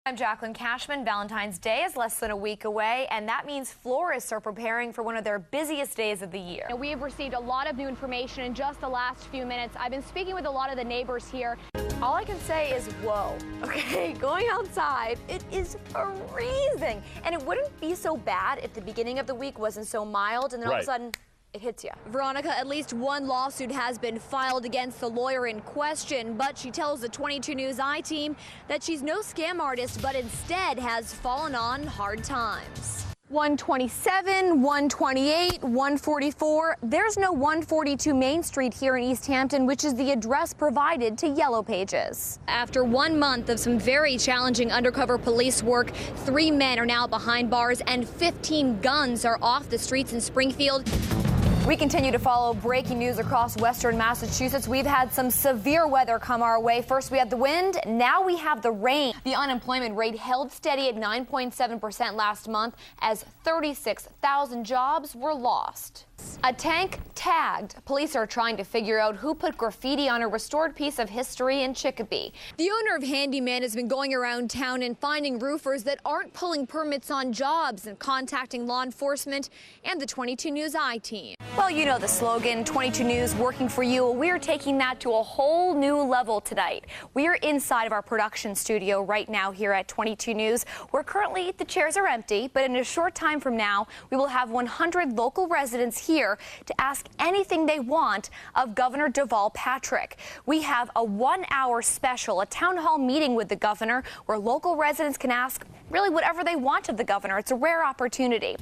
I'm Jaclyn. Cashman. Valentine's Day is less than a week away, and that means florists are preparing for one of their busiest days of the year. We have received a lot of new information in just the last few minutes. I've been speaking with a lot of the neighbors here. All I can say is whoa. Okay, going outside, it is freezing. And it wouldn't be so bad if the beginning of the week wasn't so mild, and then all of a sudden, it hits you. Veronica, at least one lawsuit has been filed against the lawyer in question, but she tells the 22 News team that she's no scam artist, but instead has fallen on hard times. 127, 128, 144. There's no 142 Main Street here in East Hampton, which is the address provided to Yellow Pages. After 1 month of some very challenging undercover police work, 3 men are now behind bars and 15 guns are off the streets in Springfield. We continue to follow breaking news across western Massachusetts. We've had some severe weather come our way. First we had the wind, now we have the rain. The unemployment rate held steady at 9.7% last month as 36,000 jobs were lost. A tank tagged. Police are trying to figure out who put graffiti on a restored piece of history in Chicopee. The owner of Handyman has been going around town and finding roofers that aren't pulling permits on jobs and contacting law enforcement and the 22 News team. Well, you know the slogan, 22 News working for you. We're taking that to a whole new level tonight. We are inside of our production studio right now here at 22 News, where currently the chairs are empty, but in a short time from now, we will have 100 local residents here to ask anything they want of Governor Deval Patrick. We have a 1-hour special, a town hall meeting with the governor, where local residents can ask really whatever they want of the governor. It's a rare opportunity.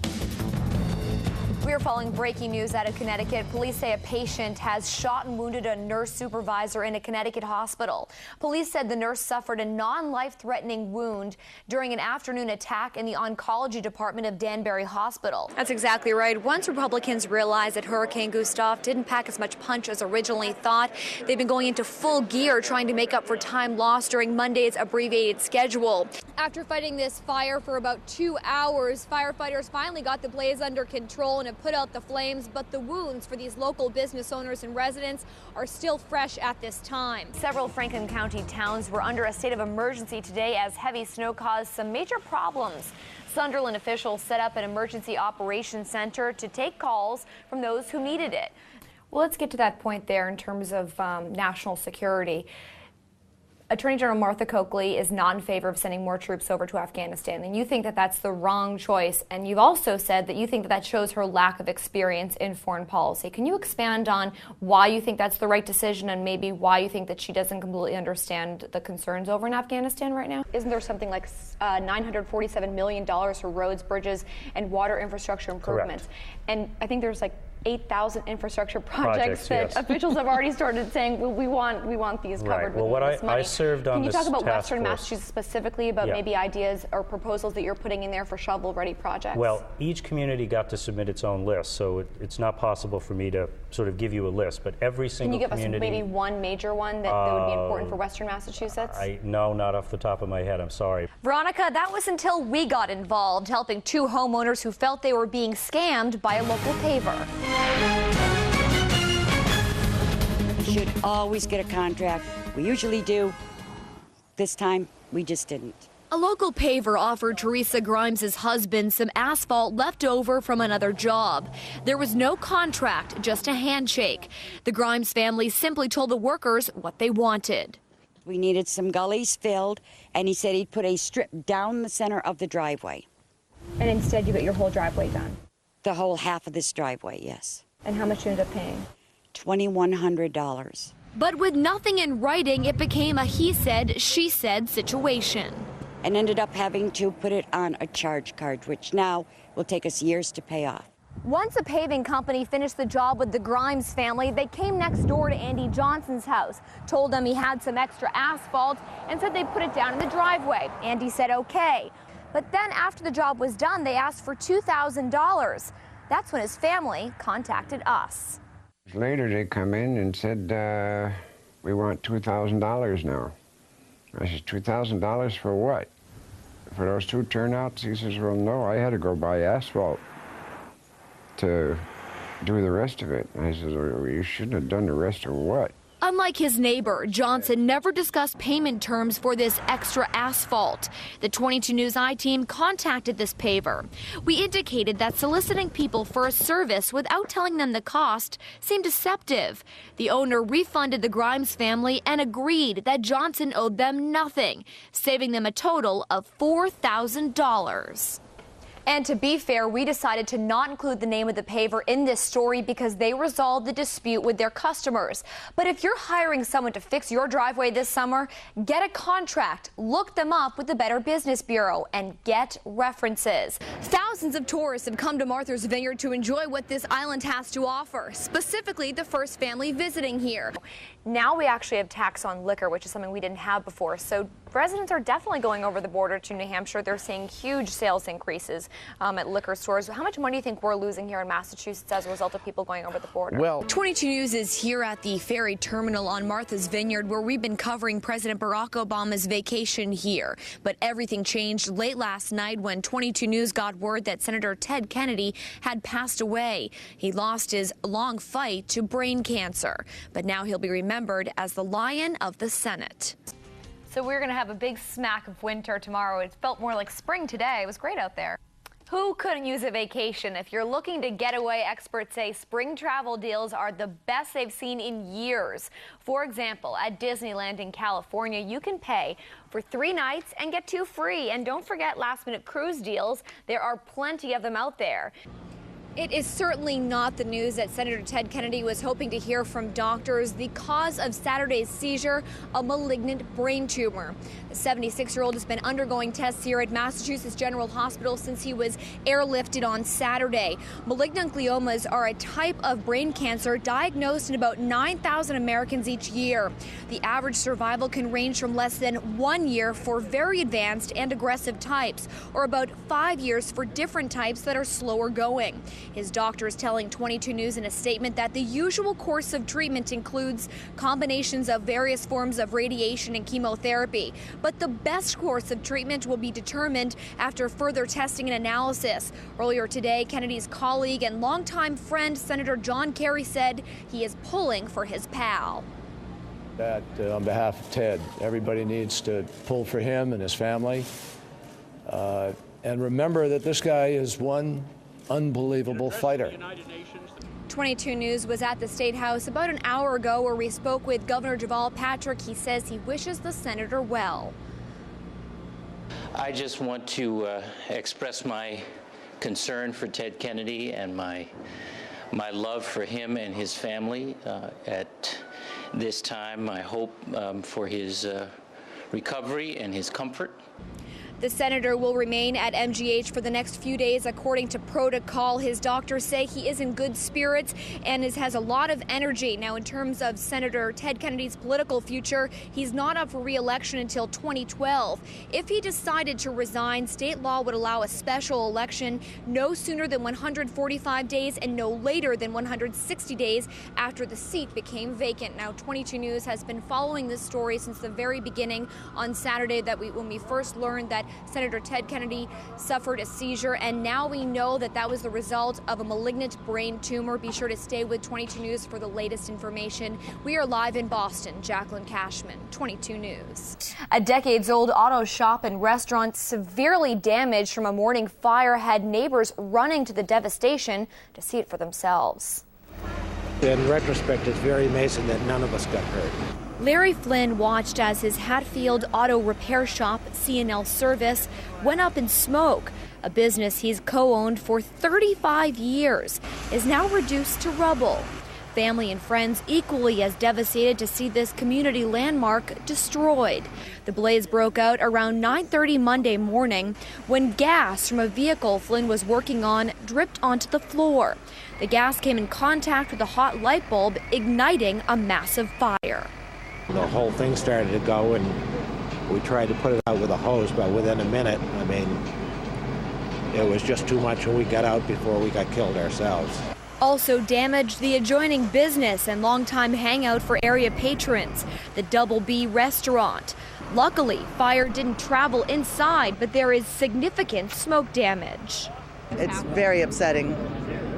We are following breaking news out of Connecticut. Police say a patient has shot and wounded a nurse supervisor in a Connecticut hospital. Police said the nurse suffered a non-life-threatening wound during an afternoon attack in the oncology department of Danbury Hospital. That's exactly right. Once Republicans realized that Hurricane Gustav didn't pack as much punch as originally thought, they've been going into full gear trying to make up for time lost during Monday's abbreviated schedule. After fighting this fire for about 2 hours, firefighters finally got the blaze under control and put out the flames, but the wounds for these local business owners and residents are still fresh at this time. Several Franklin County towns were under a state of emergency today as heavy snow caused some major problems. Sunderland officials set up an emergency operations center to take calls from those who needed it. Well, let's get to that point there in terms of national security. Attorney General Martha Coakley is not in favor of sending more troops over to Afghanistan, and you think that that's the wrong choice, and you've also said that you think that that shows her lack of experience in foreign policy. Can you expand on why you think that's the right decision and maybe why you think that she doesn't completely understand the concerns over in Afghanistan right now? Isn't there something like $947 million for roads, bridges, and water infrastructure improvements? Correct. And I think there's like 8,000 infrastructure projects that yes. officials have already started saying, well, we want these covered with this money. I served on Can you this talk about task Western force. Massachusetts specifically about maybe ideas or proposals that you're putting in there for shovel-ready projects? Well, each community got to submit its own list, so it's not possible for me to sort of give you a list, but every single community... Can you give us maybe one major one that would be important for Western Massachusetts? No, not off the top of my head, I'm sorry. Veronica, that was until we got involved, helping 2 homeowners who felt they were being scammed by a local paver. You should always get a contract. We usually do. This time, we just didn't. A local paver offered Teresa Grimes' husband some asphalt left over from another job. There was no contract, just a handshake. The Grimes family simply told the workers what they wanted. We needed some gullies filled, and he said he'd put a strip down the center of the driveway. And instead you got your whole driveway done? The whole half of this driveway, yes. And how much you ended up paying? $2,100. But with nothing in writing, it became a he said, she said situation. And ended up having to put it on a charge card, which now will take us years to pay off. Once a paving company finished the job with the Grimes family, they came next door to Andy Johnson's house, told them he had some extra asphalt, and said they'd put it down in the driveway. Andy said okay. But then after the job was done, they asked for $2,000. That's when his family contacted us. Later they come in and said, we want $2,000 now. I said, $2,000 for what? For those 2 turnouts? He says, well, no, I had to go buy asphalt to do the rest of it. I said, well, you shouldn't have done the rest of what? Unlike his neighbor, Johnson never discussed payment terms for this extra asphalt. The 22 News I-team contacted this paver. We indicated that soliciting people for a service without telling them the cost seemed deceptive. The owner refunded the Grimes family and agreed that Johnson owed them nothing, saving them a total of $4,000. And to be fair, we decided to not include the name of the paver in this story because they resolved the dispute with their customers. But if you're hiring someone to fix your driveway this summer, get a contract, look them up with the Better Business Bureau, and get references. Thousands of tourists have come to Martha's Vineyard to enjoy what this island has to offer, specifically the first family visiting here. Now we actually have tax on liquor, which is something we didn't have before. So residents are definitely going over the border to New Hampshire. They're seeing huge sales increases at liquor stores. How much money do you think we're losing here in Massachusetts as a result of people going over the border? Well, 22 News is here at the ferry terminal on Martha's Vineyard, where we've been covering President Barack Obama's vacation here. But everything changed late last night when 22 News got word that Senator Ted Kennedy had passed away. He lost his long fight to brain cancer, but now he'll be remembered as the Lion of the Senate. So we're going to have a big smack of winter tomorrow. It felt more like spring today. It was great out there. Who couldn't use a vacation? If you're looking to get away, experts say spring travel deals are the best they've seen in years. For example, at Disneyland in California, you can pay for 3 nights and get 2 free. And don't forget last-minute cruise deals. There are plenty of them out there. It is certainly not the news that Senator Ted Kennedy was hoping to hear from doctors. The cause of Saturday's seizure, a malignant brain tumor. The 76-year-old has been undergoing tests here at Massachusetts General Hospital since he was airlifted on Saturday. Malignant gliomas are a type of brain cancer diagnosed in about 9,000 Americans each year. The average survival can range from less than 1 year for very advanced and aggressive types, or about 5 years for different types that are slower going. His doctor is telling 22 News in a statement that the usual course of treatment includes combinations of various forms of radiation and chemotherapy. But the best course of treatment will be determined after further testing and analysis. Earlier today, Kennedy's colleague and longtime friend, Senator John Kerry, said he is pulling for his pal. That on behalf of Ted, everybody needs to pull for him and his family. And remember that this guy is one unbelievable fighter. 22 News was at the State House about an hour ago where we spoke with Governor Deval Patrick. He says he wishes the senator well. I just want to express my concern for Ted Kennedy and my love for him and his family at this time. I hope for his recovery and his comfort. The senator will remain at MGH for the next few days according to protocol. His doctors say he is in good spirits and has a lot of energy. Now, in terms of Senator Ted Kennedy's political future, he's not up for re-election until 2012. If he decided to resign, state law would allow a special election no sooner than 145 days and no later than 160 days after the seat became vacant. Now, 22 News has been following this story since the very beginning. On Saturday, when we first learned that Senator Ted Kennedy suffered a seizure, and now we know that that was the result of a malignant brain tumor. Be sure to stay with 22 News for the latest information. We are live in Boston. Jaclyn, Cashman, 22 News. A decades-old auto shop and restaurant severely damaged from a morning fire had neighbors running to the devastation to see it for themselves. In retrospect, it's very amazing that none of us got hurt. Larry Flynn watched as his Hatfield auto repair shop, C&L Service, went up in smoke. A business he's co-owned for 35 years is now reduced to rubble. Family and friends equally as devastated to see this community landmark destroyed. The blaze broke out around 9:30 Monday morning when gas from a vehicle Flynn was working on dripped onto the floor. The gas came in contact with a hot light bulb, igniting a massive fire. The whole thing started to go, and we tried to put it out with a hose, but within a minute, I mean, it was just too much, and we got out before we got killed ourselves. Also damaged the adjoining business and longtime hangout for area patrons, the Double B restaurant. Luckily, fire didn't travel inside, but there is significant smoke damage. It's very upsetting.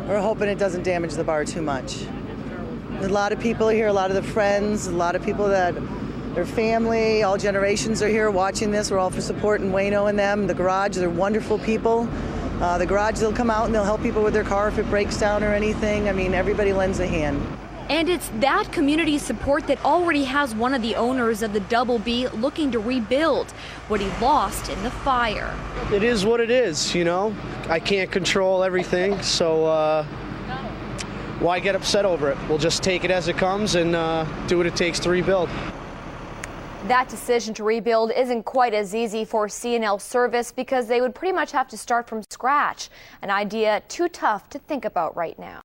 We're hoping it doesn't damage the bar too much. A lot of people are here, a lot of the friends, a lot of people that their family, all generations are here watching this. We're all for supporting Wayno and them. The garage, they're wonderful people. The garage, they'll come out and they'll help people with their car if it breaks down or anything. I mean, everybody lends a hand. And it's that community support that already has one of the owners of the Double B looking to rebuild what he lost in the fire. It is what it is, you know. I can't control everything, so why get upset over it? We'll just take it as it comes and do what it takes to rebuild. That decision to rebuild isn't quite as easy for C&L Service because they would pretty much have to start from scratch, an idea too tough to think about right now.